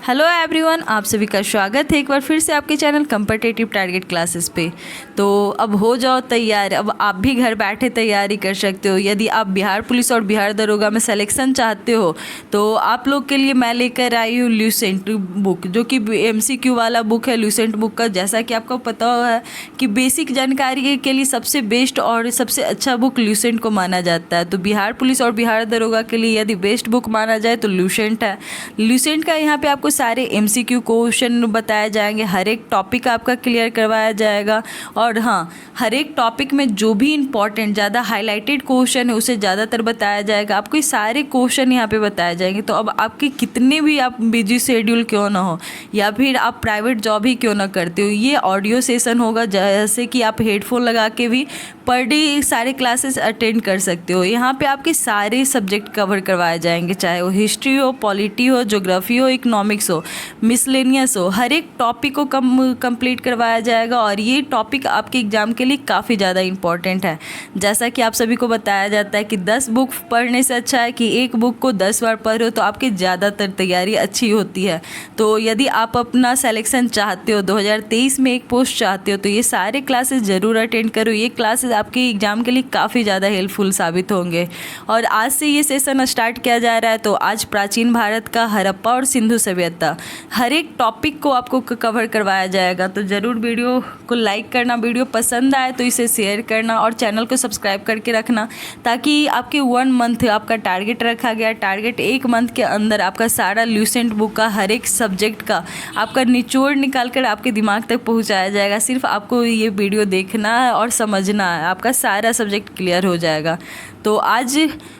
Hello everyone, आप सभी का स्वागत है एक बार फिर से आपके चैनल कॉम्पिटिटिव टारगेट क्लासेस पे। तो अब हो जाओ तैयार, अब आप भी घर बैठे तैयारी कर सकते हो। यदि आप बिहार पुलिस और बिहार दरोगा में सिलेक्शन चाहते हो तो आप लोग के लिए मैं लेकर आई हूँ ल्यूसेंट बुक, जो कि MCQ वाला बुक है। ल्यूसेंट बुक का जैसा कि आपको पता है कि बेसिक जानकारी के लिए सबसे बेस्ट और सबसे अच्छा बुक ल्यूसेंट को माना जाता है। तो बिहार पुलिस और बिहार दरोगा के लिए यदि बेस्ट बुक माना जाए तो ल्यूसेंट है। ल्यूसेंट का यहाँ पे आपको सारे MCQ क्वेश्चन बताए जाएंगे, हर एक टॉपिक आपका क्लियर करवाया जाएगा। और हाँ, हर एक टॉपिक में जो भी इंपॉर्टेंट ज़्यादा हाईलाइटेड क्वेश्चन है उसे ज़्यादातर बताया जाएगा। आपको ये सारे क्वेश्चन यहाँ पे बताए जाएंगे। तो अब आपके कितने भी आप बिजी शेड्यूल क्यों ना हो या फिर आप प्राइवेट जॉब ही क्यों ना करते हो, ये ऑडियो सेशन होगा जैसे कि आप हेडफोन लगा के भी पर डे सारे क्लासेस अटेंड कर सकते हो। यहाँ पे आपके सारे सब्जेक्ट कवर करवाए जाएंगे, चाहे वो हिस्ट्री हो, पॉलिटी हो, ज्योग्राफी हो, इकोनॉमिक्स हो, मिसलेनियस हो, हर एक टॉपिक को कंप्लीट करवाया जाएगा। और ये टॉपिक आपके एग्ज़ाम के लिए काफ़ी ज़्यादा इंपॉर्टेंट है। जैसा कि आप सभी को बताया जाता है कि 10 बुक पढ़ने से अच्छा है कि एक बुक को 10 बार पढ़ो, तो आपकी ज़्यादातर तैयारी अच्छी होती है। तो यदि आप अपना सिलेक्शन चाहते हो, 2023 में एक पोस्ट चाहते हो, तो ये सारे क्लासेस ज़रूर अटेंड करो। ये क्लासेस आपके एग्ज़ाम के लिए काफ़ी ज़्यादा हेल्पफुल साबित होंगे। और आज से ये सेशन स्टार्ट किया जा रहा है। तो आज प्राचीन भारत का हड़प्पा और सिंधु सभ्यता, हर एक टॉपिक को आपको कवर करवाया जाएगा। तो ज़रूर वीडियो को लाइक करना, वीडियो पसंद आए तो इसे शेयर करना और चैनल को सब्सक्राइब करके रखना, ताकि आपके 1 मंथ आपका टारगेट रखा गया। टारगेट 1 मंथ के अंदर आपका सारा ल्यूसेंट बुक का हर एक सब्जेक्ट का आपका निचोड़ निकाल कर आपके दिमाग तक पहुँचाया जाएगा। सिर्फ आपको ये वीडियो देखना है और समझना है, आपका सारा सब्जेक्ट क्लियर हो जाएगा। तो आज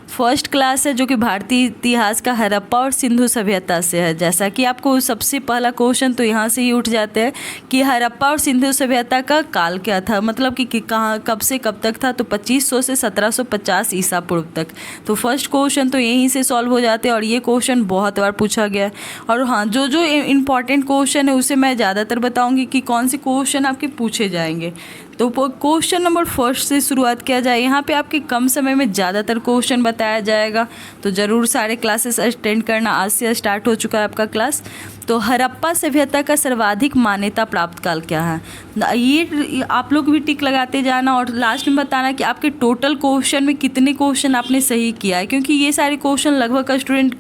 फर्स्ट क्लास है जो कि भारतीय इतिहास का हड़प्पा और सिंधु सभ्यता से है। जैसा कि आपको सबसे पहला क्वेश्चन तो यहाँ से ही उठ जाते हैं कि हड़प्पा और सिंधु सभ्यता का काल क्या था, मतलब कि कहाँ कब से कब तक था। तो 2500 से 1750 ईसा पूर्व तक। तो फर्स्ट क्वेश्चन तो यहीं से सॉल्व हो जाते हैं और ये क्वेश्चन बहुत बार पूछा गया है। और हाँ, जो जो इम्पॉर्टेंट क्वेश्चन है उसे मैं ज़्यादातर बताऊँगी कि कौन से क्वेश्चन आपके पूछे जाएंगे। तो क्वेश्चन नंबर फर्स्ट से शुरुआत किया जाए। यहाँ पे आपके कम समय में ज़्यादातर क्वेश्चन बताया जाएगा, तो ज़रूर सारे क्लासेस अटेंड करना। आज से स्टार्ट हो चुका है आपका क्लास। तो हड़प्पा सभ्यता का सर्वाधिक मान्यता प्राप्त काल क्या है, ये आप लोग भी टिक लगाते जाना और लास्ट में बताना कि आपके टोटल क्वेश्चन में कितने क्वेश्चन आपने सही किया है। क्योंकि ये सारे क्वेश्चन लगभग स्टूडेंट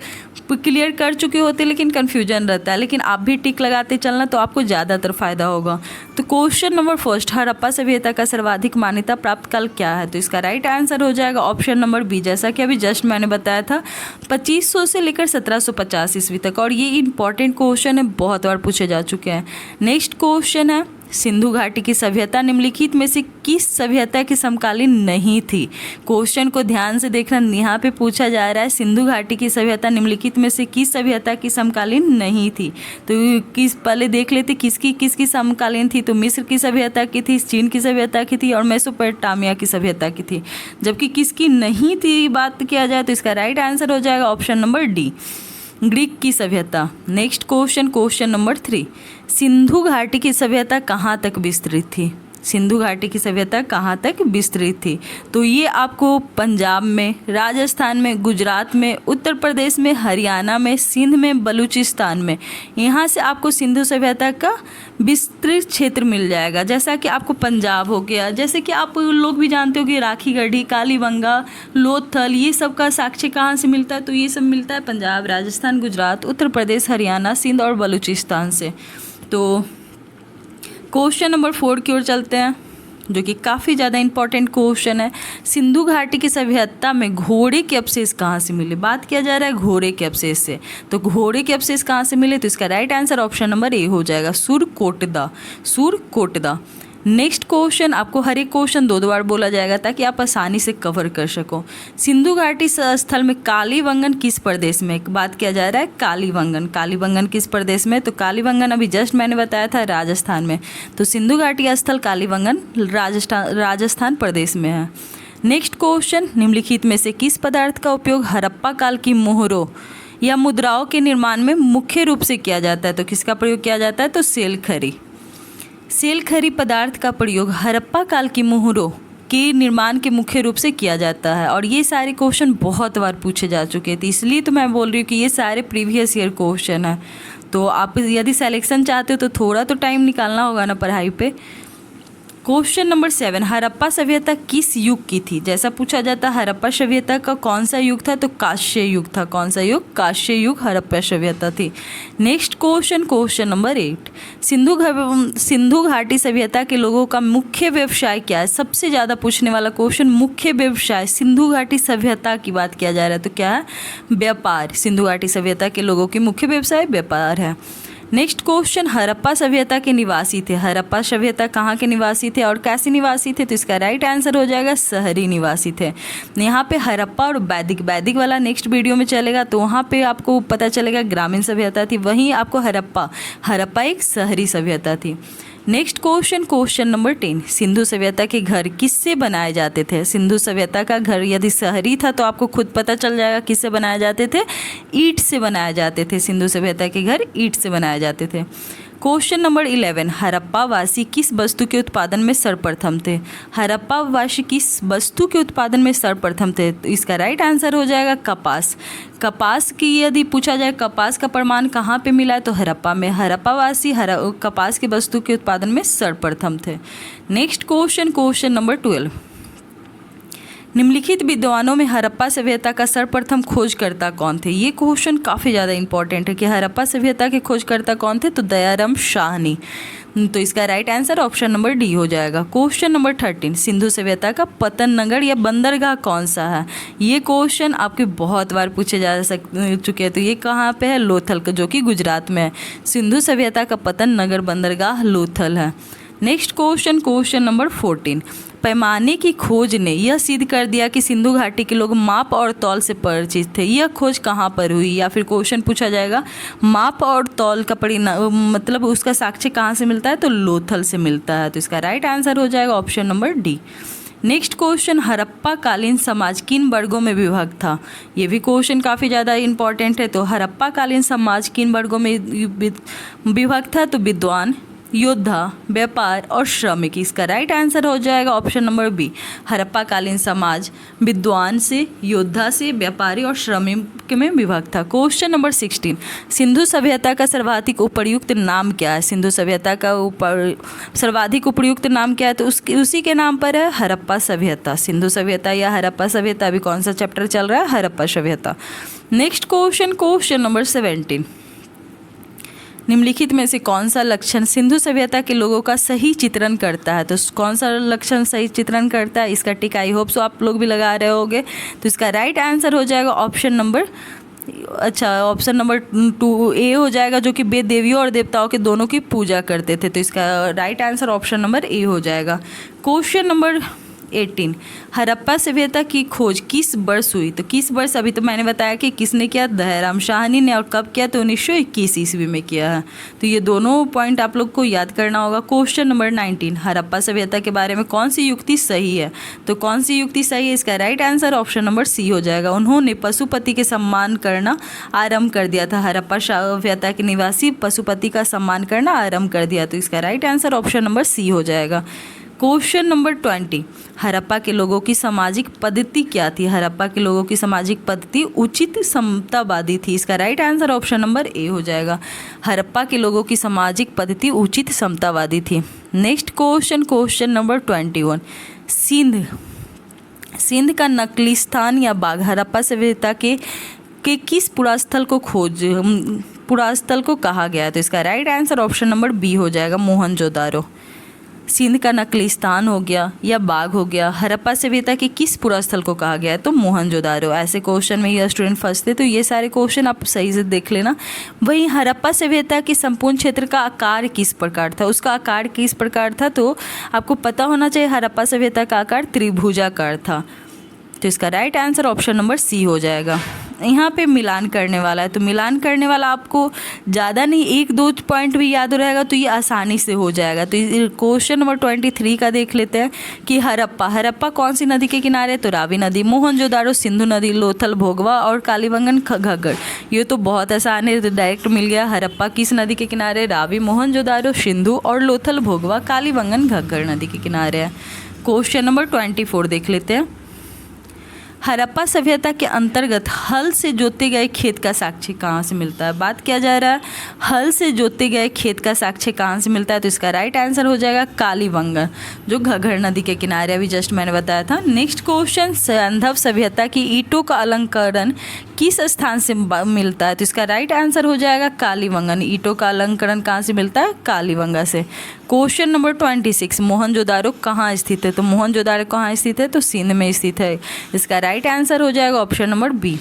क्लियर कर चुके होते लेकिन कन्फ्यूजन रहता है, लेकिन आप भी टिक लगाते चलना तो आपको ज़्यादातर फायदा होगा। तो क्वेश्चन नंबर फर्स्ट, हड़प्पा सभ्यता का सर्वाधिक मान्यता प्राप्त काल क्या है। तो इसका राइट आंसर हो जाएगा ऑप्शन नंबर बी, जैसा कि अभी जस्ट मैंने बताया था 2500 से लेकर 1750 ईस्वी तक। और ये इंपॉर्टेंट क्वेश्चन है, बहुत बार पूछे जा चुके हैं। नेक्स्ट क्वेश्चन है, सिंधु घाटी की सभ्यता निम्नलिखित में से किस सभ्यता की समकालीन नहीं थी। क्वेश्चन को ध्यान से देखना, यहाँ पे पूछा जा रहा है सिंधु घाटी की सभ्यता निम्नलिखित में से किस सभ्यता की समकालीन नहीं थी। तो पहले देख लेते किसकी समकालीन थी। तो मिस्र की सभ्यता की थी, चीन की सभ्यता की थी और मेसोपोटामिया की सभ्यता की थी। जबकि किसकी नहीं थी बात किया जाए तो इसका राइट आंसर हो जाएगा ऑप्शन नंबर डी, ग्रीक की सभ्यता। नेक्स्ट क्वेश्चन नंबर 3, सिंधु घाटी की सभ्यता कहाँ तक विस्तृत थी। सिंधु घाटी की सभ्यता कहाँ तक विस्तृत थी। तो ये आपको पंजाब में, राजस्थान में, गुजरात में, उत्तर प्रदेश में, हरियाणा में, सिंध में, बलूचिस्तान में, यहाँ से आपको सिंधु सभ्यता का विस्तृत क्षेत्र मिल जाएगा। जैसा कि आपको पंजाब हो गया, जैसे कि आप लोग भी जानते हो कि राखी गढ़ी, कालीबंगा, लोथल, ये सब का साक्ष्य कहाँ से मिलता है। तो ये सब मिलता है पंजाब, राजस्थान, गुजरात, उत्तर प्रदेश, हरियाणा, सिंध और बलूचिस्तान से। तो क्वेश्चन नंबर 4 की ओर चलते हैं, जो कि काफ़ी ज़्यादा इंपॉर्टेंट क्वेश्चन है। सिंधु घाटी की सभ्यता में घोड़े के अवशेष कहाँ से मिले। बात किया जा रहा है घोड़े के अवशेष से। तो घोड़े के अवशेष कहाँ से मिले, तो इसका right answer option number A हो जाएगा, सुरकोटदा। नेक्स्ट क्वेश्चन, आपको हर एक क्वेश्चन 2 बार बोला जाएगा ताकि आप आसानी से कवर कर सको। सिंधु घाटी स्थल में कालीबंगन किस प्रदेश में। बात किया जा रहा है कालीबंगन किस प्रदेश में। तो कालीबंगन अभी जस्ट मैंने बताया था राजस्थान में। तो सिंधु घाटी स्थल कालीबंगन राजस्थान प्रदेश में है। नेक्स्ट क्वेश्चन, निम्नलिखित में से किस पदार्थ का उपयोग हड़प्पा काल की मोहरों या मुद्राओं के निर्माण में मुख्य रूप से किया जाता है। तो किसका प्रयोग किया जाता है, तो सेलखरी पदार्थ का प्रयोग हड़प्पा काल की मोहरों के निर्माण के मुख्य रूप से किया जाता है। और ये सारे क्वेश्चन बहुत बार पूछे जा चुके थे, इसलिए तो मैं बोल रही हूँ कि ये सारे प्रीवियस ईयर क्वेश्चन है। तो आप यदि सिलेक्शन चाहते हो तो थोड़ा तो टाइम निकालना होगा ना पढ़ाई पे। क्वेश्चन नंबर 7, हड़प्पा सभ्यता किस युग की थी? जैसा पूछा जाता है हड़प्पा सभ्यता का कौन सा युग था, तो कांस्य युग था। कौन सा युग? कांस्य युग हड़प्पा सभ्यता थी। नेक्स्ट क्वेश्चन नंबर 8, सिंधु घाटी सभ्यता के लोगों का मुख्य व्यवसाय क्या है? सबसे ज़्यादा पूछने वाला क्वेश्चन, मुख्य व्यवसाय। सिंधु घाटी सभ्यता की बात किया जा रहा है तो क्या है? व्यापार। सिंधु घाटी सभ्यता के लोगों की मुख्य व्यवसाय व्यापार है। नेक्स्ट क्वेश्चन, हड़प्पा सभ्यता के निवासी थे। हड़प्पा सभ्यता कहाँ के निवासी थे और कैसे निवासी थे? तो इसका राइट आंसर हो जाएगा शहरी निवासी थे। यहाँ पे हड़प्पा और वैदिक वाला नेक्स्ट वीडियो में चलेगा, तो वहाँ पे आपको पता चलेगा ग्रामीण सभ्यता थी, वहीं आपको हड़प्पा एक शहरी सभ्यता थी। नेक्स्ट क्वेश्चन नंबर 10, सिंधु सभ्यता के घर किससे बनाए जाते थे? सिंधु सभ्यता का घर यदि शहरी था तो आपको खुद पता चल जाएगा किससे बनाए जाते थे? ईंट से बनाए जाते थे। सिंधु सभ्यता के घर ईंट से बनाए जाते थे। क्वेश्चन नंबर 11, हड़प्पा वासी किस वस्तु के उत्पादन में सर्वप्रथम थे? हड़प्पा वासी किस वस्तु के उत्पादन में सर्वप्रथम थे? तो इसका राइट आंसर हो जाएगा कपास। कपास की यदि पूछा जाए कपास का प्रमाण कहाँ पे मिला है, तो हड़प्पा में। हड़प्पा वासी कपास की वस्तु के उत्पादन में सर्वप्रथम थे। नेक्स्ट क्वेश्चन नंबर 12, निम्नलिखित विद्वानों में हड़प्पा सभ्यता का सर्वप्रथम खोजकर्ता कौन थे? ये क्वेश्चन काफ़ी ज़्यादा इंपॉर्टेंट है कि हड़प्पा सभ्यता के खोजकर्ता कौन थे? तो दयाराम शाहनी। तो इसका right answer option number D हो जाएगा। क्वेश्चन नंबर 13, सिंधु सभ्यता का पतन नगर या बंदरगाह कौन सा है? ये क्वेश्चन आपके बहुत बार पूछे जा चुके हैं। तो ये कहाँ पे है? लोथल, जो कि गुजरात में है। सिंधु सभ्यता का पतन नगर बंदरगाह लोथल है। नेक्स्ट क्वेश्चन नंबर 14, पैमाने की खोज ने यह सिद्ध कर दिया कि सिंधु घाटी के लोग माप और तौल से परिचित थे। यह खोज कहाँ पर हुई? या फिर क्वेश्चन पूछा जाएगा माप और तौल का मतलब उसका साक्ष्य कहाँ से मिलता है? तो लोथल से मिलता है। तो इसका राइट आंसर हो जाएगा option number D. Next question, Harappa कालीन समाज किन वर्गों में विभक्त था? ये भी क्वेश्चन काफ़ी ज़्यादा इंपॉर्टेंट है। तो हड़प्पा कालीन समाज किन वर्गों में विभक्त था? तो विद्वान, योद्धा, व्यापार और श्रमिक। इसका राइट आंसर हो जाएगा ऑप्शन नंबर बी। हड़प्पा कालीन समाज विद्वान से, योद्धा से, व्यापारी और श्रमिक में विभक्त था। क्वेश्चन नंबर 16, सिंधु सभ्यता का सर्वाधिक उपयुक्त नाम क्या है? सिंधु सभ्यता का सर्वाधिक उपयुक्त नाम क्या है? तो उसी के नाम पर है हड़प्पा सभ्यता। सिंधु सभ्यता या हड़प्पा सभ्यता, अभी कौन सा चैप्टर चल रहा है? हड़प्पा सभ्यता। नेक्स्ट क्वेश्चन नंबर 17, निम्नलिखित में से कौन सा लक्षण सिंधु सभ्यता के लोगों का सही चित्रण करता है? तो कौन सा लक्षण सही चित्रण करता है? इसका टिक आई होप सो आप लोग भी लगा रहे होगे। तो इसका राइट आंसर हो जाएगा ऑप्शन नंबर 2 ए हो जाएगा, जो कि वेद देवियों और देवताओं के दोनों की पूजा करते थे। तो इसका right answer option number A हो जाएगा। क्वेश्चन नंबर 18, हड़प्पा सभ्यता की खोज किस वर्ष हुई? तो किस वर्ष, अभी तो मैंने बताया कि किसने किया? दयाराम शाहनी ने। और कब किया? तो 1921 ईस्वी में किया है। तो ये दोनों पॉइंट आप लोग को याद करना होगा। क्वेश्चन नंबर 19, हड़प्पा सभ्यता के बारे में कौन सी युक्ति सही है? तो कौन सी युक्ति सही है? इसका right answer option number C हो जाएगा। उन्होंने पशुपति के सम्मान करना आरंभ कर दिया था। हड़प्पा सभ्यता के निवासी पशुपति का सम्मान करना आरंभ कर दिया। तो इसका right answer option number C हो जाएगा। क्वेश्चन नंबर 20, हड़प्पा के लोगों की सामाजिक पद्धति क्या थी? हड़प्पा के लोगों की सामाजिक पद्धति उचित समतावादी थी। इसका right answer option number A हो जाएगा। हड़प्पा के लोगों की सामाजिक पद्धति उचित समतावादी थी। नेक्स्ट क्वेश्चन नंबर 21, सिंध का नकलीस्थान या बाग हड़प्पा सभ्यता के किस पुरास्थल को कहा गया है? तो इसका right answer option number B हो जाएगा, मोहनजोदारो। सिंध का नकलीस्थान हो गया या बाग हो गया, हड़प्पा सभ्यता के किस पुरास्थल को कहा गया है? तो मोहनजोदारो। ऐसे क्वेश्चन में ये स्टूडेंट फंसते, तो ये सारे क्वेश्चन आप सही से देख लेना। वहीं हड़प्पा सभ्यता के संपूर्ण क्षेत्र का आकार किस प्रकार था? उसका आकार किस प्रकार था? तो आपको पता होना चाहिए हड़प्पा सभ्यता का आकार त्रिभुजाकार था। तो इसका right answer option number C हो जाएगा। यहाँ पे मिलान करने वाला है, तो मिलान करने वाला आपको ज़्यादा नहीं 1-2 पॉइंट भी याद रहेगा तो ये आसानी से हो जाएगा। तो क्वेश्चन नंबर 23 का देख लेते हैं कि हड़प्पा कौन सी नदी के किनारे? तो रावी नदी। मोहनजोदारो सिंधु नदी, लोथल भोगवा और कालीबंगन घग्गर। ये तो बहुत आसान है, तो डायरेक्ट मिल गया। हड़प्पा किस नदी के किनारे? रावी, मोहनजोदारो सिंधु और लोथल भोगवा कालीबंगन घग्गर नदी के किनारे है। क्वेश्चन नंबर 24 देख लेते हैं। हड़प्पा सभ्यता के अंतर्गत हल से जोते गए खेत का साक्ष्य कहाँ से मिलता है? बात किया जा रहा है हल से जोते गए खेत का साक्ष्य कहाँ से मिलता है, तो इसका राइट आंसर हो जाएगा कालीबंगा, जो घग्गर नदी के किनारे, अभी जस्ट मैंने बताया था। नेक्स्ट क्वेश्चन, सैंधव सभ्यता की ईंटों का अलंकरण किस स्थान से मिलता है, तो इसका राइट आंसर हो जाएगा कालीबंगा। ईंटों का अलंकरण कहाँ से मिलता है? कालीबंगा से। क्वेश्चन नंबर 26, मोहनजोदारो कहाँ स्थित है, तो मोहनजोदारो कहाँ स्थित है, तो सिंध में स्थित है। इसका राइट आंसर हो जाएगा option number B.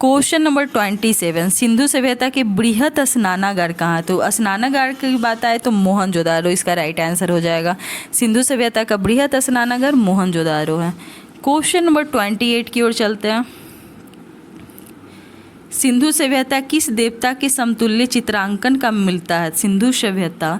Question number 27, Sindhu सभ्यता के बृहत स्नानागार कहाँ है, तो स्नानागार की बात आए तो मोहनजोदारो, इसका राइट आंसर हो जाएगा। सिंधु सभ्यता का बृहत स्नानागार मोहनजोदारो है। क्वेश्चन नंबर 28 की ओर चलते हैं। सिंधु सभ्यता किस देवता के समतुल्य चित्रांकन का मिलता है? सिंधु सभ्यता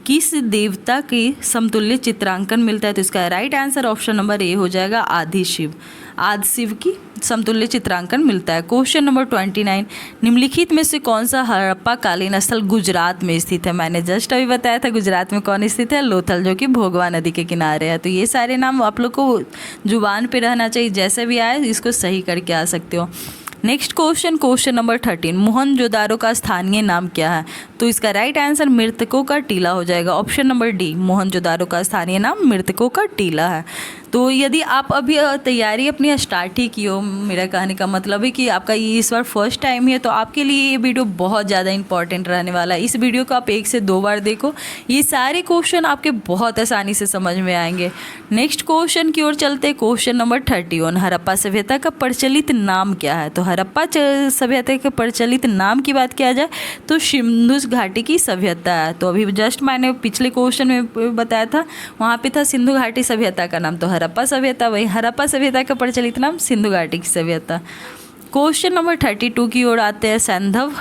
किस देवता के समतुल्य चित्रांकन मिलता है, तो इसका right answer option number A हो जाएगा आदि शिव। आदि शिव की समतुल्य चित्रांकन मिलता है। क्वेश्चन नंबर 29, निम्नलिखित में से कौन सा हड़प्पा कालीन स्थल गुजरात में स्थित है? मैंने जस्ट अभी बताया था गुजरात में कौन स्थित है, लोथल, जो कि भोगवा नदी के किनारे है। तो ये सारे नाम आप लोग को जुबान पे रहना चाहिए, जैसे भी आए इसको सही करके आ सकते हो। Next question, question number 13, Mohenjodaro का स्थानीय नाम क्या है, तो इसका राइट आंसर मृतकों का टीला हो जाएगा। ऑप्शन नंबर डी, मोहनजोदारो का स्थानीय नाम मृतकों का टीला है। तो यदि आप अभी तैयारी अपनी स्टार्ट ही की हो, मेरा कहने का मतलब है कि आपका ये इस बार फर्स्ट टाइम है, तो आपके लिए ये वीडियो बहुत ज़्यादा इंपॉर्टेंट रहने वाला है। इस वीडियो को आप 1 से 2 बार देखो, ये सारे क्वेश्चन आपके बहुत आसानी से समझ में आएंगे। नेक्स्ट क्वेश्चन की ओर चलते, क्वेश्चन नंबर 31, हड़प्पा सभ्यता का प्रचलित नाम क्या है, तो हड़प्पा सभ्यता के प्रचलित नाम की बात किया जाए तो सिंधु घाटी की सभ्यता है। तो अभी जस्ट मैंने पिछले क्वेश्चन में बताया था, वहाँ पे था सिंधु घाटी सभ्यता का नाम तो हड़प्पा सभ्यता, वही हड़प्पा सभ्यता का प्रचलित नाम सिंधु घाटी की सभ्यता। क्वेश्चन नंबर 32 की ओर आते हैं, सैंधव,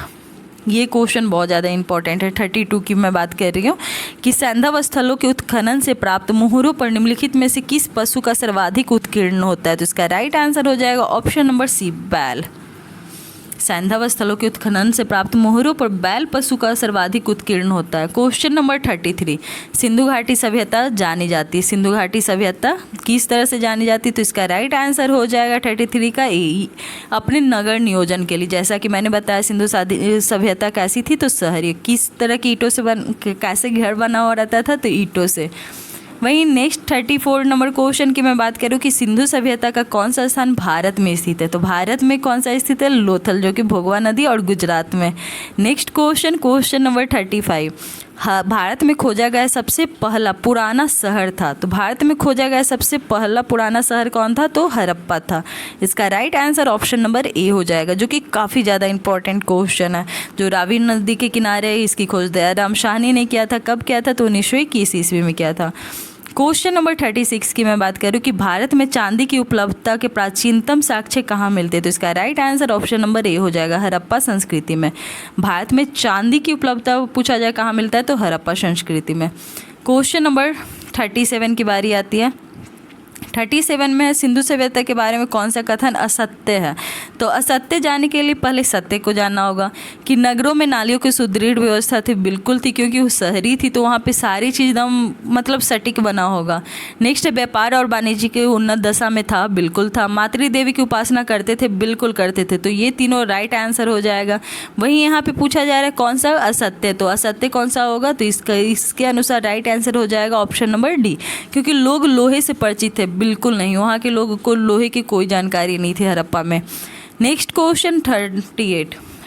ये क्वेश्चन बहुत ज़्यादा इंपॉर्टेंट है। 32 की मैं बात कर रही हूँ कि सैंधव स्थलों के उत्खनन से प्राप्त मोहरों पर निम्नलिखित में से किस पशु का सर्वाधिक उत्कीर्ण होता है, तो इसका राइट आंसर हो जाएगा ऑप्शन नंबर सी, बैल। सैंधव स्थलों के उत्खनन से प्राप्त मोहरों पर बैल पशु का सर्वाधिक उत्कीर्ण होता है। क्वेश्चन नंबर 33, सिंधु घाटी सभ्यता जानी जाती है, सिंधु घाटी सभ्यता किस तरह से जानी जाती है, तो इसका राइट आंसर हो जाएगा 33 का ए, अपने नगर नियोजन के लिए। जैसा कि मैंने बताया सिंधु सभ्यता कैसी थी, तो शहरी, किस तरह की ईंटों से कैसे घर बना हुआ रहता था, तो ईंटों से। वहीं नेक्स्ट 34 नंबर क्वेश्चन की मैं बात करूँ कि सिंधु सभ्यता का कौन सा स्थान भारत में स्थित है, तो भारत में कौन सा स्थित है, लोथल, जो कि भोगवा नदी और गुजरात में। Next question, question number 35, Bharat में खोजा गया सबसे पहला पुराना शहर था, तो भारत में खोजा गया सबसे पहला पुराना शहर कौन था, तो हड़प्पा था। इसका right answer option number A हो जाएगा, जो कि काफ़ी ज़्यादा इंपॉर्टेंट क्वेश्चन है। जो रावी नदी के किनारे है, इसकी खोज दयाराम शाहनी ने किया था, कब किया था, तो 1921 ईस्वी में किया था। क्वेश्चन नंबर 36 की मैं बात करूँ कि भारत में चांदी की उपलब्धता के प्राचीनतम साक्ष्य कहाँ मिलते हैं, तो इसका right answer option number A हो जाएगा, हड़प्पा संस्कृति में। भारत में चांदी की उपलब्धता पूछा जाए कहाँ मिलता है, तो हड़प्पा संस्कृति में। क्वेश्चन नंबर 37 की बारी आती है। 37 में है, सिंधु सभ्यता के बारे में कौन सा कथन असत्य है, तो असत्य जानने के लिए पहले सत्य को जानना होगा कि नगरों में नालियों की सुदृढ़ व्यवस्था थी, बिल्कुल थी, क्योंकि वो शहरी थी तो वहाँ पे सारी चीज़ एकदम मतलब सटीक बना होगा। नेक्स्ट, व्यापार और वाणिज्य के उन्नत दशा में था, बिल्कुल था। मातृ देवी की उपासना करते थे, बिल्कुल करते थे, तो ये तीनों राइट आंसर हो जाएगा। वहीं यहाँ पे पूछा जा रहा है कौन सा असत्य, तो असत्य कौन सा होगा, तो इसके अनुसार राइट आंसर हो जाएगा ऑप्शन नंबर डी, क्योंकि लोग लोहे से परिचित थे, बिल्कुल नहीं, वहाँ के लोगों को लोहे की कोई जानकारी नहीं थी हड़प्पा में। नेक्स्ट क्वेश्चन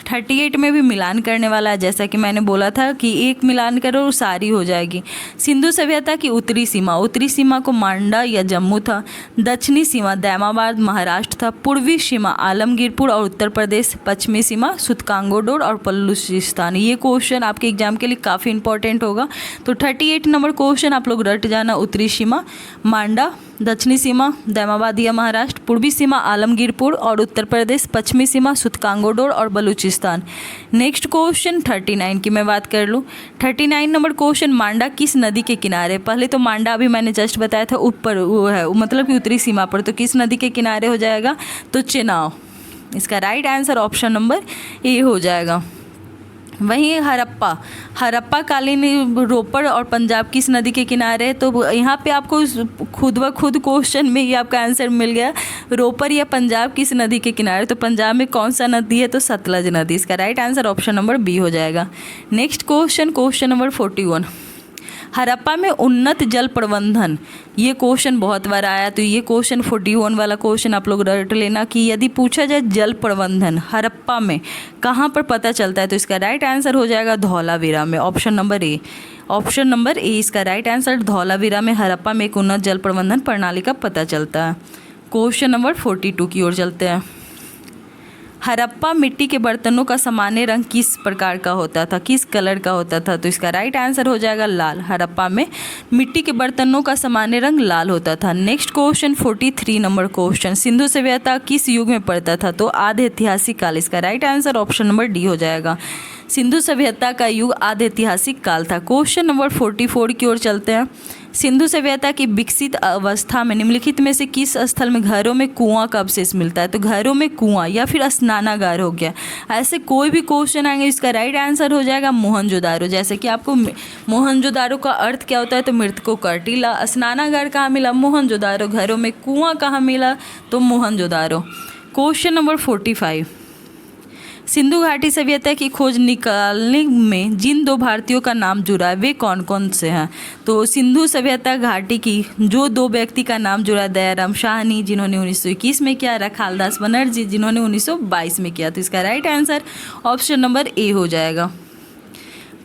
38 में भी मिलान करने वाला है, जैसा कि मैंने बोला था कि एक मिलान करो सारी हो जाएगी। सिंधु सभ्यता की उत्तरी सीमा को मांडा या जम्मू था, दक्षिणी सीमा दैमाबाद महाराष्ट्र था, पूर्वी सीमा आलमगीरपुर और उत्तर प्रदेश, पश्चिमी सीमा सुतकांगोडोर और बलूचिस्तान। ये क्वेश्चन आपके एग्जाम के लिए काफ़ी इंपॉर्टेंट होगा, तो 38 नंबर क्वेश्चन आप लोग रट जाना, उत्तरी सीमा मांडा, दक्षिणी सीमा दैमाबाद या महाराष्ट्र, पूर्वी सीमा आलमगीरपुर और उत्तर प्रदेश, पश्चिमी सीमा सुतकांगोडोर और बलूचिस्तान। नेक्स्ट क्वेश्चन 39 की मैं बात कर लूँ। 39 नंबर क्वेश्चन, मांडा किस नदी के किनारे, पहले तो मांडा अभी मैंने जस्ट बताया था ऊपर वो है, मतलब कि उत्तरी सीमा पर, तो किस नदी के किनारे हो जाएगा, तो चेनाब। इसका right answer option number A हो जाएगा। वहीं हड़प्पा कालीन रोपड़ और पंजाब किस नदी के किनारे है? तो यहाँ पे आपको खुद ब खुद क्वेश्चन में ही आपका आंसर मिल गया। रोपड़ या पंजाब किस नदी के किनारे? तो पंजाब में कौन सा नदी है? तो सतलज नदी। इसका right answer option number B हो जाएगा। नेक्स्ट क्वेश्चन नंबर 41, हड़प्पा में उन्नत जल प्रबंधन, ये क्वेश्चन बहुत बार आया। तो ये क्वेश्चन 41 वाला क्वेश्चन आप लोग रट लेना कि यदि पूछा जाए जल प्रबंधन हड़प्पा में कहाँ पर पता चलता है? तो इसका राइट आंसर हो जाएगा धौलावीरा में, option number A. Option number A इसका राइट आंसर, धौलावीरा में हड़प्पा में एक उन्नत जल प्रबंधन प्रणाली का पता चलता है। क्वेश्चन नंबर 42 की ओर चलते हैं। हड़प्पा मिट्टी के बर्तनों का सामान्य रंग किस प्रकार का होता था, किस कलर का होता था? तो इसका राइट आंसर हो जाएगा लाल। हड़प्पा में मिट्टी के बर्तनों का सामान्य रंग लाल होता था। Next question 43 number question, Sindhu सभ्यता किस युग में पड़ता था? तो आधे ऐतिहासिक काल। इसका right answer option number D हो जाएगा। सिंधु सभ्यता का युग आधे ऐतिहासिक काल था। क्वेश्चन नंबर 44 की ओर चलते हैं। सिंधु सभ्यता की विकसित अवस्था में निम्नलिखित में से किस स्थल में घरों में कुआं का अवशेष मिलता है? तो घरों में कुआं या फिर स्नानागार हो गया, ऐसे कोई भी क्वेश्चन आएंगे इसका राइट आंसर हो जाएगा मोहनजोदारो। जैसे कि आपको मोहनजोदारो का अर्थ क्या होता है? तो मृतकों का टीला। स्नानागार कहाँ मिला? मोहनजोदारो। घरों में कुआं कहाँ मिला? तो मोहनजोदारो। क्वेश्चन नंबर 45, सिंधु घाटी सभ्यता की खोज निकालने में जिन दो भारतीयों का नाम जुड़ा है वे कौन कौन से हैं? तो सिंधु सभ्यता घाटी की जो दो व्यक्ति का नाम जुड़ा, दयाराम साहनी जिन्होंने 1921 में किया, रखालदास बनर्जी जिन्होंने 1922 में किया। तो इसका right answer option number A हो जाएगा।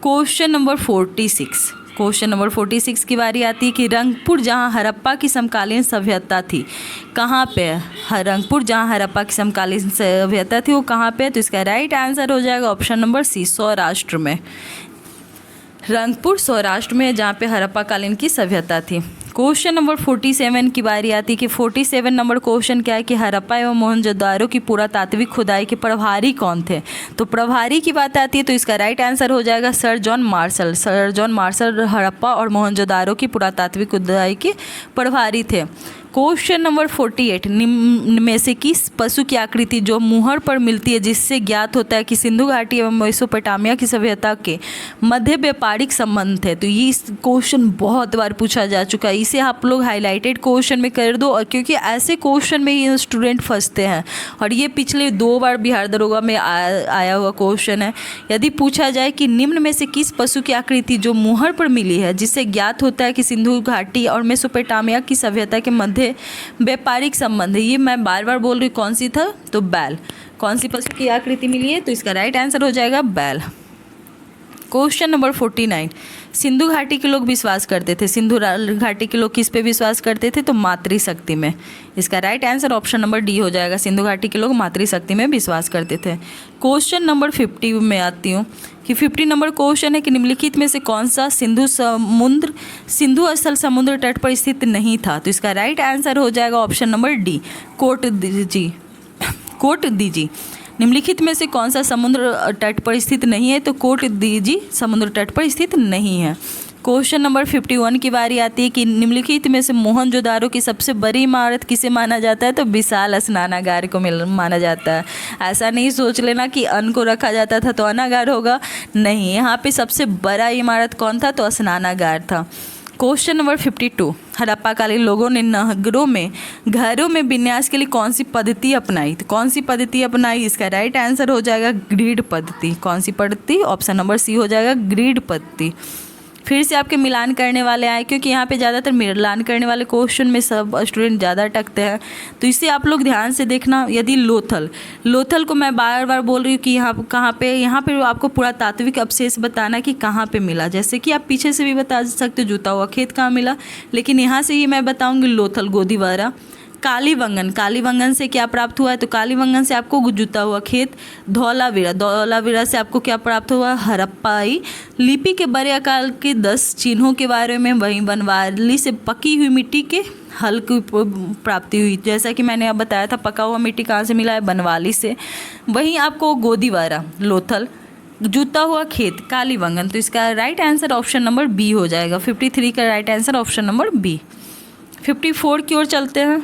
क्वेश्चन नंबर 46, क्वेश्चन नंबर 46 की बारी आती है कि रंगपुर जहां हड़प्पा की समकालीन सभ्यता थी कहाँ पे है? रंगपुर जहां हड़प्पा की समकालीन सभ्यता थी वो कहाँ पे है? तो इसका राइट आंसर हो जाएगा ऑप्शन नंबर सी, सौराष्ट्र में। रंगपुर सौराष्ट्र में जहाँ पे हड़प्पा कालीन की सभ्यता थी। क्वेश्चन नंबर 47 की बारी आती है कि 47 नंबर क्वेश्चन क्या है कि हड़प्पा एवं मोहनजोदारो की पुरातात्विक खुदाई के प्रभारी कौन थे? तो प्रभारी की बात आती है तो इसका राइट आंसर हो जाएगा sir John Marshall. Sir John Marshall Harappa और मोहनजोदारो की पुरातात्विक खुदाई के प्रभारी थे। क्वेश्चन नंबर 48, निम्न में से किस पशु की आकृति जो मुहर पर मिलती है जिससे ज्ञात होता है कि सिंधु घाटी एवं मेसोपोटामिया की सभ्यता के मध्य व्यापारिक संबंध थे? तो ये क्वेश्चन बहुत बार पूछा जा चुका है, इसे आप लोग हाईलाइटेड क्वेश्चन में कर दो, और क्योंकि ऐसे क्वेश्चन में ये स्टूडेंट फंसते हैं और ये पिछले 2 बार बिहार दरोगा में आया हुआ क्वेश्चन है। यदि पूछा जाए कि निम्न में से किस पशु की आकृति जो मुहर पर मिली है जिससे ज्ञात होता है कि सिंधु घाटी और मेसोपोटामिया की सभ्यता के मध्य व्यापारिक संबंध है, ये मैं बार बार बोल रही हूँ, कौन सी था? तो बैल। कौन सी पशु की आकृति मिली है? तो इसका राइट आंसर हो जाएगा बैल। क्वेश्चन नंबर 49, सिंधु घाटी के लोग विश्वास करते थे, सिंधु घाटी के लोग किस पे विश्वास करते थे? तो मातृशक्ति में। इसका right answer option number D हो जाएगा, सिंधु घाटी के लोग मातृशक्ति में विश्वास करते थे। क्वेश्चन नंबर 50 में आती हूँ कि 50 नंबर क्वेश्चन है कि निम्नलिखित में से कौन सा सिंधु स्थल समुद्र तट पर स्थित नहीं था? तो इसका राइट आंसर हो जाएगा ऑप्शन नंबर डी, कोट दीजी। निम्नलिखित में से कौन सा समुद्र तट पर स्थित नहीं है? तो कोट दीजी समुद्र तट पर स्थित नहीं है। क्वेश्चन नंबर 51 की बारी आती है कि निम्नलिखित में से मोहनजोदारो की सबसे बड़ी इमारत किसे माना जाता है? तो विशाल स्नानागार को माना जाता है। ऐसा नहीं सोच लेना कि अन्न को रखा जाता था तो अन्नागार होगा, नहीं, यहाँ पे सबसे बड़ा इमारत कौन था? तो स्नानागार था। क्वेश्चन नंबर 52, हड़प्पा कालीन लोगों ने घरों में विन्यास के लिए कौन सी पद्धति अपनाई? तो कौन सी पद्धति अपनाई? इसका राइट आंसर हो जाएगा ग्रिड पद्धति। कौन सी पद्धति? ऑप्शन नंबर सी हो जाएगा ग्रिड पद्धति। फिर से आपके मिलान करने वाले आए, क्योंकि यहाँ पे ज़्यादातर मिलान करने वाले क्वेश्चन में सब स्टूडेंट ज़्यादा अटकते हैं, तो इसे आप लोग ध्यान से देखना। यदि लोथल को मैं बार बार बोल रही हूँ कि यहाँ पे आपको पुरातात्विक अवशेष बताना कि कहाँ पे मिला। जैसे कि आप पीछे से भी बता सकते हो जुता हुआ खेत कहाँ मिला, लेकिन यहाँ से ही मैं बताऊँगी लोथल गोदीवारा। कालीबंगन से क्या प्राप्त हुआ है? तो कालीबंगन से आपको जुता हुआ खेत। धौलावीरा से आपको क्या प्राप्त हुआ? हड़प्पाई लिपि के बड़े आकार के 10 चिन्हों के बारे में। वहीं बनवाली से पकी हुई मिट्टी के हल की प्राप्ति हुई। जैसा कि मैंने अब बताया था, पका हुआ मिट्टी कहाँ से मिला है? बनवाली से। वहीं आपको गोदीवारा, लोथल, जुता हुआ खेत, कालीबंगन। तो इसका right answer option number B हो जाएगा। 53 का right answer option number B. 54 की ओर चलते हैं।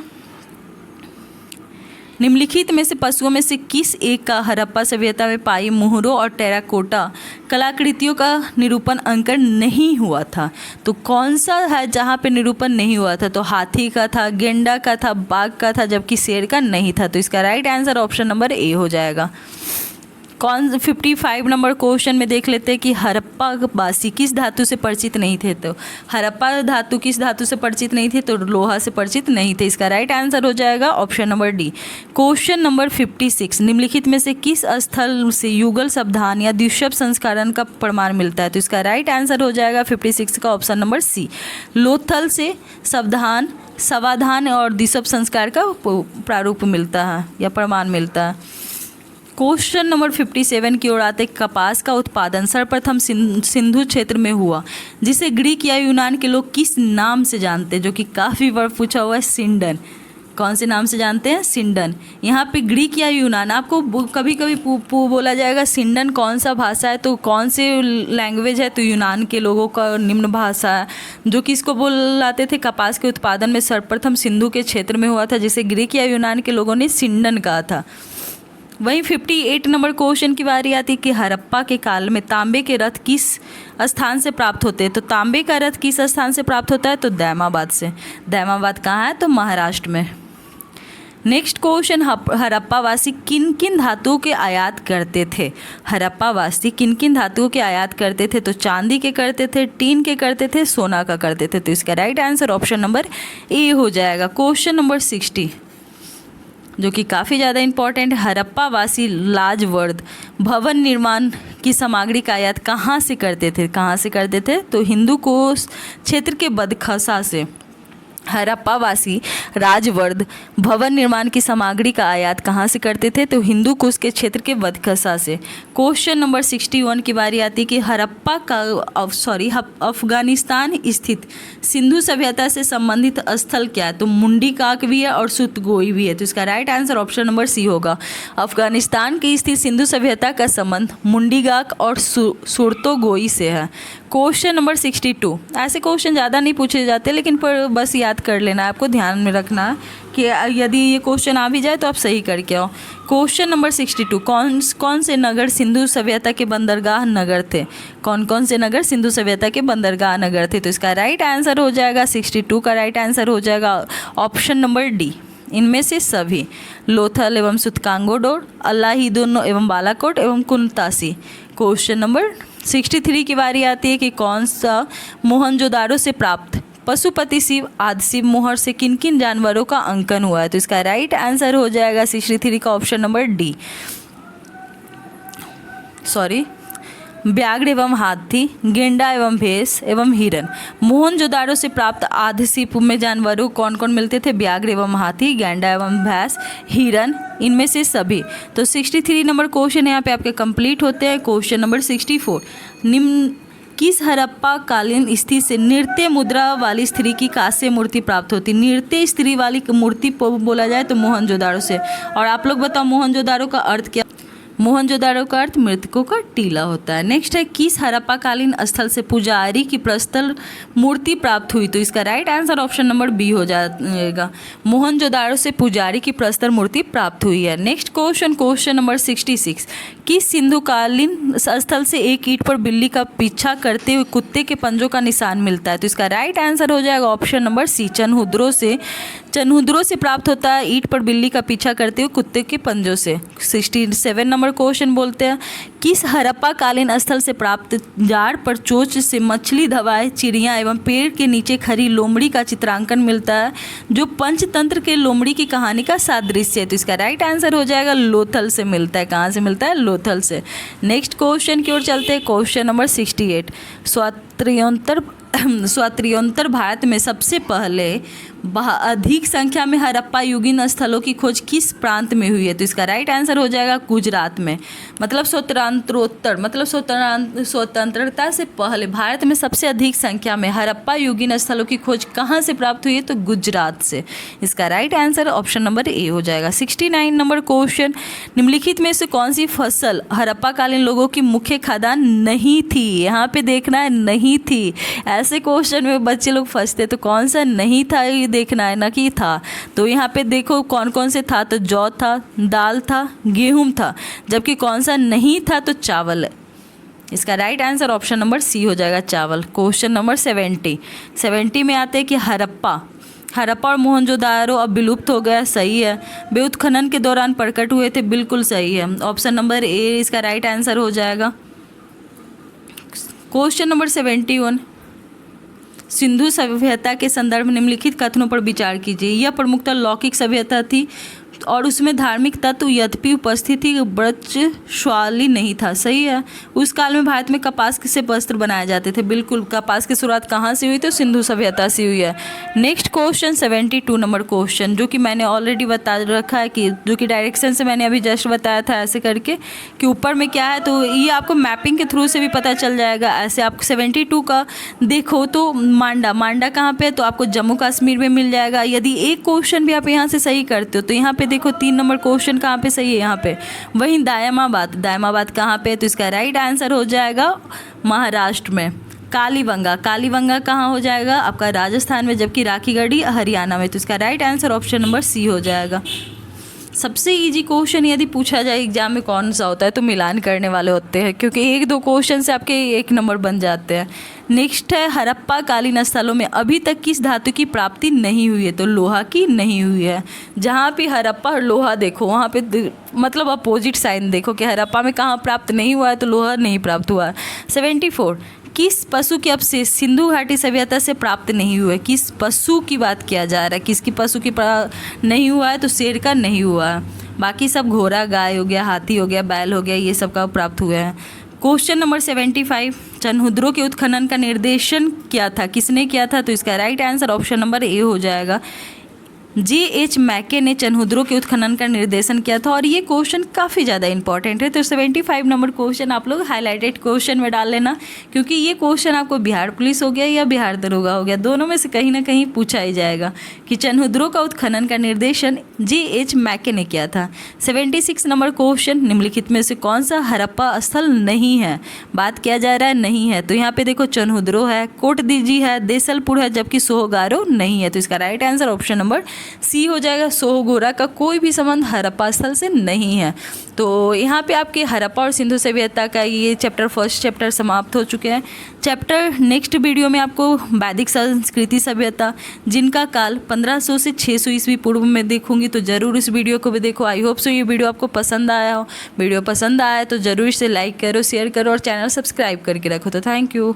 निम्नलिखित में से पशुओं में से किस एक का हड़प्पा सभ्यता में पाई मोहरों और टेराकोटा कलाकृतियों का निरूपण अंकन नहीं हुआ था? तो कौन सा है जहाँ पे निरूपण नहीं हुआ था? तो हाथी का था, गेंडा का था, बाघ का था, जबकि शेर का नहीं था। तो इसका right answer option number A हो जाएगा। 55 नंबर क्वेश्चन में देख लेते हैं कि हड़प्पा वासी किस धातु से परिचित नहीं थे? तो हड़प्पा धातु किस धातु से परिचित नहीं थे? तो लोहा से परिचित नहीं थे। इसका राइट आंसर हो जाएगा option number D. Question number 56, निम्नलिखित में से किस स्थल से युगल शब्दान या द्विशब्द संस्करण का प्रमाण मिलता है? तो इसका राइट आंसर हो जाएगा 56 का ऑप्शन नंबर सी। लोथल से शब्दान, समाधान और द्विशब्द संस्कार का प्रारूप मिलता है या प्रमाण मिलता है। क्वेश्चन नंबर 57 की ओर आते, कपास का उत्पादन सर्वप्रथम सिंधु क्षेत्र में हुआ, जिसे ग्रीक या यूनान के लोग किस नाम से जानते हैं? जो कि काफ़ी बार पूछा हुआ है, सिंडन। कौन से नाम से जानते हैं? सिंडन। यहाँ पे ग्रीक या यूनान, आपको कभी कभी बोला जाएगा सिंडन कौन सा भाषा है, तो कौन से लैंग्वेज है? तो यूनान के लोगों का निम्न भाषा है, जो कि इसको बोलाते थे कपास के उत्पादन में सर्वप्रथम सिंधु के क्षेत्र में हुआ था, जिसे ग्रीक या यूनान के लोगों ने सिंडन कहा था। वहीं 58 नंबर क्वेश्चन की बारी आती है कि हड़प्पा के काल में तांबे के रथ किस स्थान से प्राप्त होते हैं? तो तांबे का रथ किस स्थान से प्राप्त होता है? तो दैमाबाद से। दैमाबाद कहाँ है? तो महाराष्ट्र में। नेक्स्ट क्वेश्चन, हड़प्पा वासी किन किन धातुओं के आयात करते थे? हड़प्पा वासी किन किन धातुओं के आयात करते थे? तो चांदी के करते थे, टीन के करते थे, सोना का करते थे। तो इसका right answer option number A हो जाएगा। क्वेश्चन नंबर 60, जो कि काफ़ी ज़्यादा इंपॉर्टेंट है, हड़प्पा वासी लाजवर्द भवन निर्माण की सामग्री का आयात कहाँ से करते थे? कहाँ से करते थे? तो हिंदू कोश क्षेत्र के बदखसा से। हड़प्पा वासी राजवर्ध भवन निर्माण की सामग्री का आयात कहाँ से करते थे? तो हिंदू कुश के क्षेत्र के बदखसा से। क्वेश्चन नंबर 61 की बारी आती है कि हड़प्पा का अफगानिस्तान स्थित सिंधु सभ्यता से संबंधित स्थल क्या है? तो मुंडीकाक भी है और सुतगोई भी है। तो इसका right answer option number C होगा। अफगानिस्तान की स्थित सिंधु सभ्यता का संबंध मुंडीकाक और सुरतोगोई से है। क्वेश्चन नंबर 62, ऐसे क्वेश्चन ज़्यादा नहीं पूछे जाते, लेकिन पर बस याद कर लेना है, आपको ध्यान में रखना है कि यदि ये क्वेश्चन आ भी जाए तो आप सही करके आओ। क्वेश्चन नंबर 62, कौन से नगर सिंधु सभ्यता के बंदरगाह नगर थे? कौन कौन से नगर सिंधु सभ्यता के बंदरगाह नगर थे? तो इसका राइट आंसर हो जाएगा 62 का राइट आंसर हो जाएगा ऑप्शन नंबर डी, इनमें से सभी। लोथल एवं सुतकांगोडोर, अल्लाहीदो एवं बालाकोट एवं कुनतासी। क्वेश्चन नंबर 63 की बारी आती है कि कौन सा मोहनजोदाड़ो से प्राप्त पशुपति शिव आदि शिव मोहर से किन किन जानवरों का अंकन हुआ है? तो इसका राइट आंसर हो जाएगा 63 का ऑप्शन नंबर डी, व्याघ्र एवं हाथी, गेंडा एवं भैंस एवं हिरन। मोहनजोदाड़ो से प्राप्त आदिशिप में जानवरों कौन कौन मिलते थे? व्याघ्र एवं हाथी, गेंडा एवं भैंस, हिरन, इनमें से सभी। तो 63 नंबर क्वेश्चन यहाँ पे आपके कंप्लीट होते हैं। क्वेश्चन नंबर 64, निम्न किस हड़प्पा कालीन स्थिति से नृत्य मुद्रा वाली स्त्री की कांस्य मूर्ति प्राप्त होती? नृत्य स्त्री वाली मूर्ति बोला जाए तो मोहनजोदाड़ो से। और आप लोग बताओ मोहनजोदाड़ो का अर्थ क्या? मोहनजोदाड़ो का अर्थ मृतकों का टीला होता है। नेक्स्ट है, किस हड़प्पा कालीन स्थल से पुजारी की प्रस्तर मूर्ति प्राप्त हुई? तो इसका right answer option number B हो जाएगा। मोहनजोदाड़ो से पुजारी की प्रस्तर मूर्ति प्राप्त हुई है। नेक्स्ट क्वेश्चन नंबर 66, किस सिंधु कालीन स्थल से एक ईंट पर बिल्ली का पीछा करते हुए कुत्ते के पंजों का निशान मिलता है? तो इसका राइट आंसर हो जाएगा ऑप्शन नंबर सी, चनहुद्रों से प्राप्त होता है ईंट पर बिल्ली का पीछा करते हुए कुत्ते के पंजों से। 67 नंबर क्वेश्चन बोलते हैं, किस हड़प्पा कालीन स्थल से प्राप्त जाड़ पर चोंच से मछली, दवाएं, चिड़िया एवं पेड़ के नीचे खड़ी लोमड़ी का चित्रांकन मिलता है, जो पंचतंत्र के लोमड़ी की कहानी का सादृश्य है? तो इसका राइट आंसर हो जाएगा लोथल से मिलता है। कहाँ से मिलता है? लोथल से। नेक्स्ट क्वेश्चन की ओर चलते हैं। क्वेश्चन नंबर 68, स्वातंत्र्योत्तर भारत में सबसे पहले अधिक संख्या में हड़प्पा युगीन स्थलों की खोज किस प्रांत में हुई है? तो इसका राइट आंसर हो जाएगा गुजरात में। मतलब स्वतंत्रोत्तर मतलब स्वतंत्रता से पहले भारत में सबसे अधिक संख्या में हड़प्पा युगीन स्थलों की खोज कहाँ से प्राप्त हुई है? तो गुजरात से। इसका right answer option number A हो जाएगा। 69 नंबर क्वेश्चन, निम्नलिखित में से कौन सी फसल हड़प्पा कालीन लोगों की मुख्य खाद्यान्न नहीं थी? यहाँ पे देखना है, नहीं थी। ऐसे क्वेश्चन में बच्चे लोग फंसते, तो कौन सा नहीं था ये देखना है ना कि था। तो यहाँ पे देखो कौन कौन से था, तो जौ था, दाल था, गेहूँ था, जबकि कौन सा नहीं था, तो चावल है। इसका right answer option number C हो जाएगा, चावल। क्वेश्चन नंबर 70 में आते हैं कि हड़प्पा और मोहनजोदारो अब विलुप्त हो गया, सही है। वे उत्खनन के दौरान प्रकट हुए थे, बिल्कुल सही है। ऑप्शन नंबर ए इसका राइट आंसर हो जाएगा। क्वेश्चन नंबर 71, सिंधु सभ्यता के संदर्भ में निम्नलिखित कथनों पर विचार कीजिए। यह प्रमुखतः लौकिक सभ्यता थी और उसमें धार्मिक तत्व यद्यपि उपस्थित थी, व्रजस्वाली नहीं था, सही है। उस काल में भारत में कपास से वस्त्र बनाए जाते थे, बिल्कुल। कपास की शुरुआत कहाँ से हुई? तो सिंधु सभ्यता से हुई है। नेक्स्ट क्वेश्चन 72 नंबर क्वेश्चन, जो कि मैंने ऑलरेडी बता रखा है कि जो कि डायरेक्शन से मैंने अभी जस्ट बताया था ऐसे करके कि ऊपर में क्या है, तो ये आपको मैपिंग के थ्रू से भी पता चल जाएगा। ऐसे आपको 72 का देखो तो मांडा कहाँ पे है, तो आपको जम्मू कश्मीर में मिल जाएगा। यदि एक क्वेश्चन भी आप यहाँ से सही करते हो तो यहाँ पे देखो 3 नंबर क्वेश्चन कहाँ पे सही है, यहाँ पे। वहीं दायमाबाद कहाँ पे है, तो इसका राइट आंसर हो जाएगा महाराष्ट्र में। कालीबंगा कहाँ हो जाएगा आपका? राजस्थान में, जबकि राखीगढ़ी हरियाणा में। तो इसका right answer option number C हो जाएगा। सबसे इजी क्वेश्चन यदि पूछा जाए एग्जाम में कौन सा होता है, तो मिलान करने वाले होते हैं, क्योंकि 1-2 क्वेश्चन से आपके 1 नंबर बन जाते हैं। नेक्स्ट है हड़प्पा कालीन स्थलों में अभी तक किस धातु की प्राप्ति नहीं हुई है, तो लोहा की नहीं हुई है। जहाँ भी हड़प्पा और लोहा देखो वहाँ पे मतलब अपोजिट साइन देखो कि हड़प्पा में कहाँ प्राप्त नहीं हुआ है, तो लोहा नहीं प्राप्त हुआ है। 74, किस पशु के अवशेष सिंधु घाटी सभ्यता से प्राप्त नहीं हुए? किस पशु की बात किया जा रहा है, किसकी पशु की नहीं हुआ है, तो शेर का नहीं हुआ है। बाकी सब घोड़ा, गाय हो गया, हाथी हो गया, बैल हो गया, ये सब का प्राप्त हुआ है। क्वेश्चन नंबर 75, चनहुद्रों के उत्खनन का निर्देशन किया था, किसने किया था? तो इसका right answer option number A हो जाएगा। J.H. मैके ने चनहुद्रों के उत्खनन का निर्देशन किया था, और ये क्वेश्चन काफ़ी ज़्यादा इंपॉर्टेंट है। तो 75 नंबर क्वेश्चन आप लोग हाईलाइटेड क्वेश्चन में डाल लेना, क्योंकि ये क्वेश्चन आपको बिहार पुलिस हो गया या बिहार दरोगा हो गया, दोनों में से कहीं ना कहीं पूछा ही जाएगा कि चनहुद्रों का उत्खनन का निर्देशन J.H. मैके ने किया था। 76 नंबर क्वेश्चन, निम्नलिखित में से कौन सा हड़प्पा स्थल नहीं है? बात किया जा रहा है नहीं है, तो यहाँ पे देखो चनहुद्रो है, कोटदीजी है, देसलपुर है, जबकि सोहगारो नहीं है। तो इसका right answer option number C हो जाएगा। सोहगोरा का कोई भी संबंध हड़प्पा स्थल से नहीं है। तो यहाँ पे आपके हड़प्पा और सिंधु सभ्यता का ये फर्स्ट चैप्टर समाप्त हो चुके हैं। चैप्टर नेक्स्ट वीडियो में आपको वैदिक संस्कृति सभ्यता, जिनका काल 1500 से 600 ईस्वी पूर्व में देखूंगी, तो ज़रूर इस वीडियो को भी देखो। आई होप सो ये वीडियो आपको पसंद आया हो। वीडियो पसंद आया तो ज़रूर इसे लाइक करो, शेयर करो और चैनल सब्सक्राइब करके रखो। तो थैंक यू।